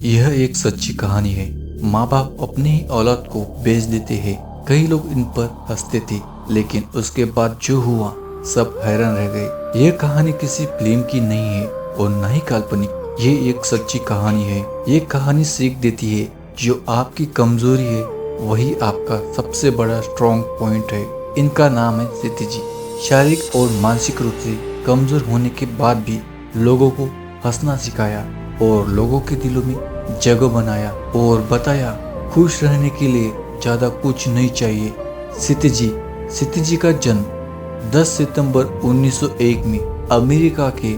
यह एक सच्ची कहानी है। माँ बाप अपनी ही औलाद को बेच देते हैं। कई लोग इन पर हंसते थे, लेकिन उसके बाद जो हुआ सब हैरान रह गए। यह कहानी किसी फिल्म की नहीं है और न ही काल्पनिक। ये एक सच्ची कहानी है। ये कहानी सीख देती है जो आपकी कमजोरी है वही आपका सबसे बड़ा स्ट्रॉन्ग पॉइंट है। इनका नाम है सिद्धि जी। शारीरिक और मानसिक रूप से कमजोर होने के बाद भी लोगों को हंसना सिखाया और लोगों के दिलों में जगह बनाया और बताया खुश रहने के लिए ज्यादा कुछ नहीं चाहिए। सिद्धि जी का जन्म 10 सितंबर 1901 में अमेरिका के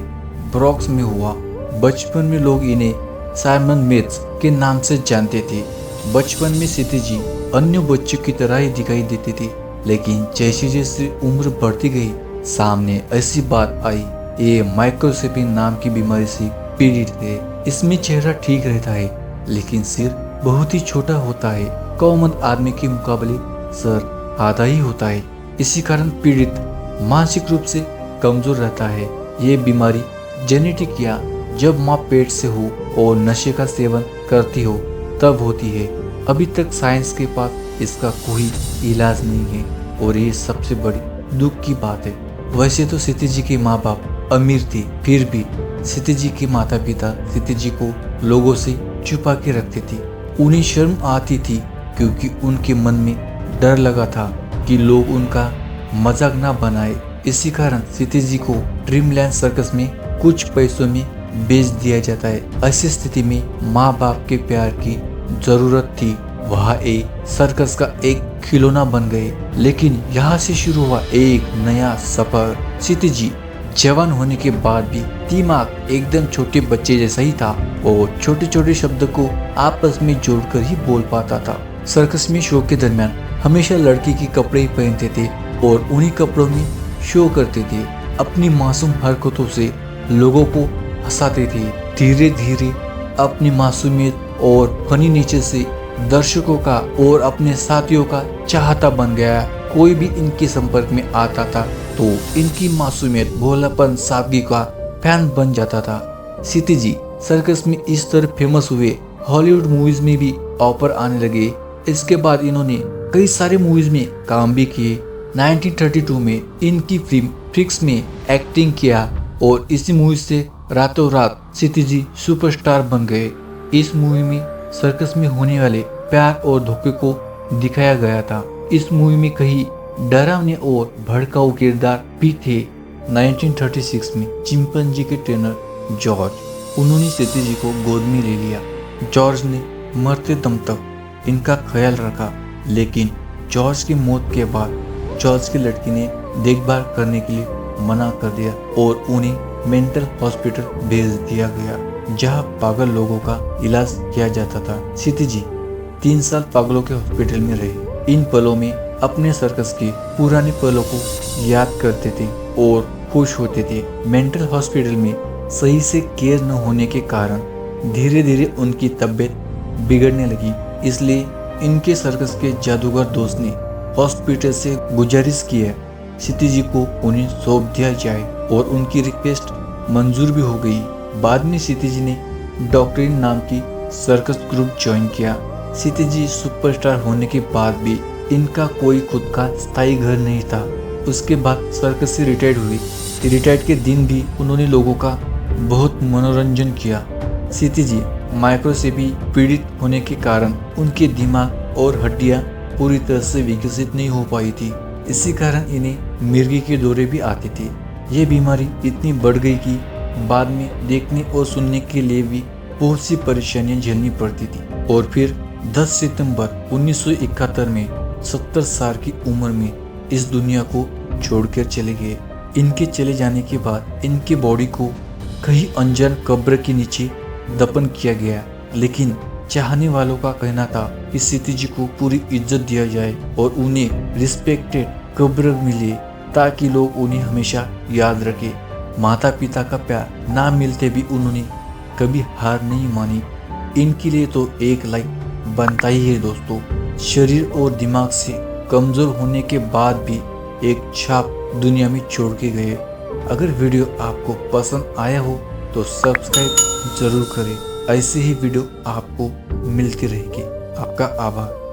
ब्रॉक्स में हुआ। बचपन में लोग इन्हें साइमन मेट्स के नाम से जानते थे। बचपन में सिद्धि जी अन्य बच्चों की तरह ही दिखाई देती थी, लेकिन जैसे जैसे उम्र बढ़ती गई सामने ऐसी बात आई, ये माइक्रोसेफिन नाम की बीमारी से पीड़ित थे। इसमें चेहरा ठीक रहता है लेकिन सिर बहुत ही छोटा होता है। कॉमन आदमी के मुकाबले सर आधा ही होता है। इसी कारण पीड़ित मानसिक रूप से कमजोर रहता है। ये बीमारी जेनेटिक या जब माँ पेट से हो और नशे का सेवन करती हो तब होती है। अभी तक साइंस के पास इसका कोई इलाज नहीं है और ये सबसे बड़ी दुख की बात है। वैसे तो सिद्धि जी के माँ बाप अमीर थे, फिर भी सिद्धि जी के माता पिता सिद्धि जी को लोगों से छुपा के रखते थे। उन्हें शर्म आती थी क्योंकि उनके मन में डर लगा था कि लोग उनका मजाक ना बनाए। इसी कारण सिद्धि जी को ड्रीमलैंड सर्कस में कुछ पैसों में बेच दिया जाता है। ऐसी स्थिति में माँ बाप के प्यार की जरूरत थी। वह एक सर्कस का एक खिलौना बन गए। लेकिन यहाँ से शुरू हुआ एक नया सफर। सिद्धि जी जवान होने के बाद भी दिमाग एकदम छोटे बच्चे जैसा ही था और छोटे छोटे शब्द को आपस में जोड़कर ही बोल पाता था। सर्कस में शो के दरमियान हमेशा लड़की के कपड़े पहनते थे और उन्हीं कपड़ों में शो करते थे। अपनी मासूम हरकतों से लोगों को हंसाते थे। धीरे धीरे अपनी मासूमियत और फनी नेचर से दर्शकों का और अपने साथियों का चाहता बन गया। कोई भी इनके संपर्क में आता था तो इनकी मासूमियत, भोलापन, सादगी का फैन बन जाता था। सिद्धि जी सर्कस में इस तरह फेमस हुए, हॉलीवुड मूवीज में भी ऑफर आने लगे। इसके बाद इन्होंने कई सारे मूवीज में काम भी किए। 1932 में इनकी फिल्म फ्रिक्स में एक्टिंग किया और इसी मूवी से रातों रात सिद्धि जी सुपरस्टार बन गए। इस मूवी में सर्कस में होने वाले प्यार और धोखे को दिखाया गया था। इस मूवी में कई डरावने और भड़काऊ किरदार भी थे। 1936 में चिंपैंजी के ट्रेनर जॉर्ज, उन्होंने सिद्धि जी को गोद में ले लिया। जॉर्ज ने मरते दम तक इनका ख्याल रखा, लेकिन जॉर्ज की मौत के बाद जॉर्ज की लड़की ने देखभाल करने के लिए मना कर दिया और उन्हें मेंटल हॉस्पिटल भेज दिया गया, जहां पागल लोगों का इलाज किया जाता था। सिद्धि जी 3 साल पागलों के हॉस्पिटल में रहे। इन पलों में अपने सर्कस के पुराने पलों को याद करते थे और खुश होते थे। मेंटल हॉस्पिटल में सही से केयर न होने के कारण धीरे धीरे उनकी तबीयत बिगड़ने लगी। इसलिए इनके सर्कस के जादूगर दोस्त ने हॉस्पिटल से गुजारिश की है सिद्धि जी को उन्हें सौंप दिया जाए और उनकी रिक्वेस्ट मंजूर भी हो गई। बाद में सिद्धि जी ने डॉक्टरीन नाम की सर्कस ग्रुप ज्वाइन किया। सिद्धि जी सुपरस्टार होने के बाद भी इनका कोई खुद का स्थायी घर नहीं था। उसके बाद सर्कस से रिटायर्ड हुए। रिटायर्ड के दिन भी उन्होंने लोगों का बहुत मनोरंजन किया। सिद्धि जी माइक्रोसेफी पीड़ित होने के कारण उनके दिमाग और हड्डियां पूरी तरह से विकसित नहीं हो पाई थी। इसी कारण इन्हें मिर्गी के दौरे भी आते थे। ये बीमारी इतनी बढ़ गई कि बाद में देखने और सुनने के लिए भी बहुत सी परेशानियां झेलनी पड़ती थी। और फिर 10 सितंबर 1971 में 70 साल की उम्र में इस दुनिया को छोड़कर चले गए। इनके चले जाने के बाद इनकी बॉडी को कहीं अनजान कब्र के नीचे दफन किया गया, लेकिन चाहने वालों का कहना था कि सिद्धि जी को पूरी इज्जत दिया जाए और उन्हें रिस्पेक्टेड कब्र मिले ताकि लोग उन्हें हमेशा याद रखें। माता पिता का प्यार ना मिलते भी उन्होंने कभी हार नहीं मानी। इनके लिए तो एक लाइक बनता ही है दोस्तों। शरीर और दिमाग से कमजोर होने के बाद भी एक छाप दुनिया में छोड़ के गए। अगर वीडियो आपको पसंद आया हो तो सब्सक्राइब जरूर करें। ऐसी ही वीडियो आपको मिलती रहेगी। आपका आभार।